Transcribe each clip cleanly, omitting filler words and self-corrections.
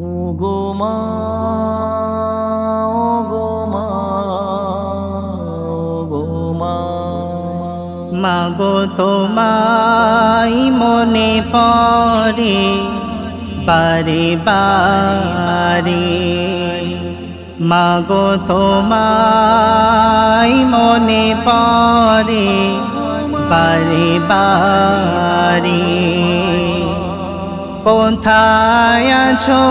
ওগো মা, ওগো মা, ওগো মা, মাগো তোমায় মনে পড়ে বারে বারে, মাগো তোমায় মনে পড়ে বারে বারে। কোথায় আছো,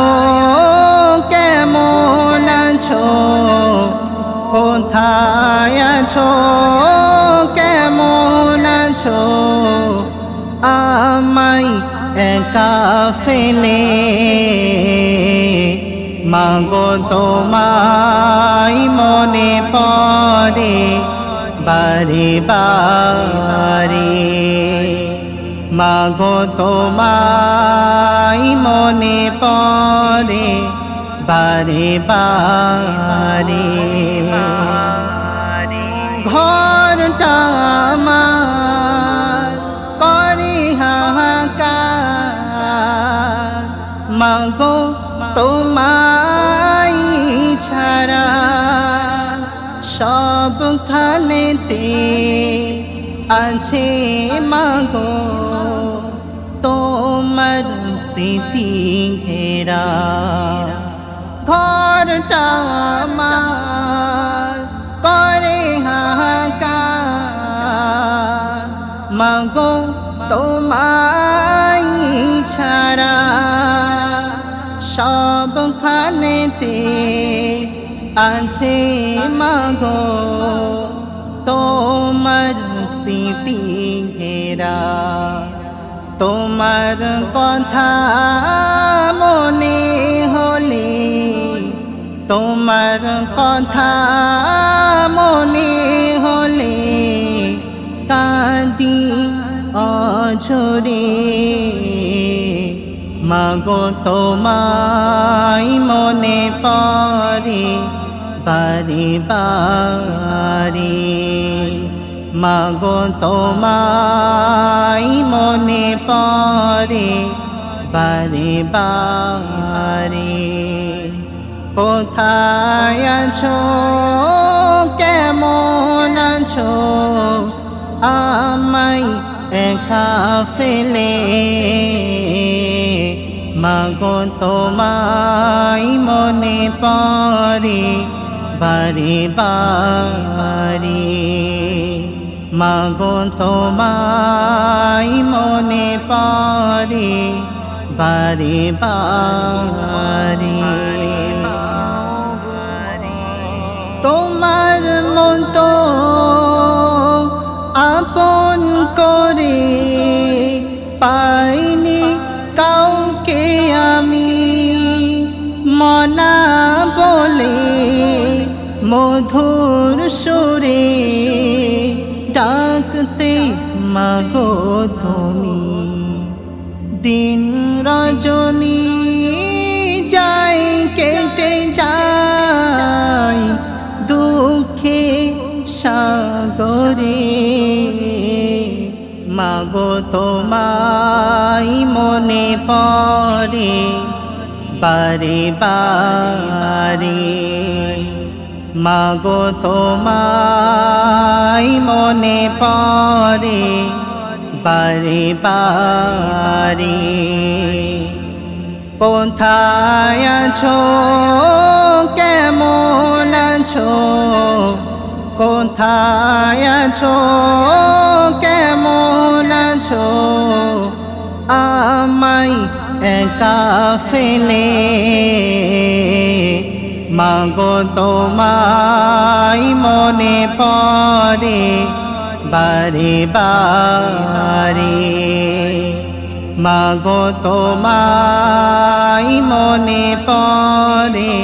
কেমন আছো, কোথায় আছো, কেমন আছো, আমায় একা ফেলে। মাগো তোমায় মনে পড়ে বারে বারে, মাগো তোমায় মনে পড়ে বারে বারে। ঘরটা আমার করে হাহাকার, মাগো তোমায় ছাড়া সবখানেতে আছে মাগো তোমার স্মৃতি ঘেরা। ঘরটা আমার করে হাহাকার, মাগো তোমায় ছাড়া সবখানেতে আছে মাগো তোমার স্মৃতি ঘেরা। তোমার কথা মনে হলে, তোমার কথা মনে হলে কাঁদি অঝরে। মাগো তোমায় মনে পড়ে বারে বারে, মাগো তোমায় মনে পড়ে বারে বারে। কোথায় আছো, কেমন আছো, আমায় একা ফেলে। মাগো তোমায় মনে পড়ে বারে বারে, মাগো তোমায় মনে পড়ে বারে বারে। তোমার মতো আপন করে পাইনি কাউকে আমি, মনা বলে মধুর সুরে ডাকতে মাগো তুমি। দিন রজনী যায় কেটে যায় দুঃখে সাগরে। মাগো তোমায় মনে পড়ে বারে বারে, মাগো তোমায় মনে পড়ে বারে বারে। কোথায় আছো, কেমন আছো, কোথায় আছো, কেমন আছো, আমায় একা ফেলে। মাগো তোমায় মনে পড়ে বারে বারে, মাগো তোমায় মনে পড়ে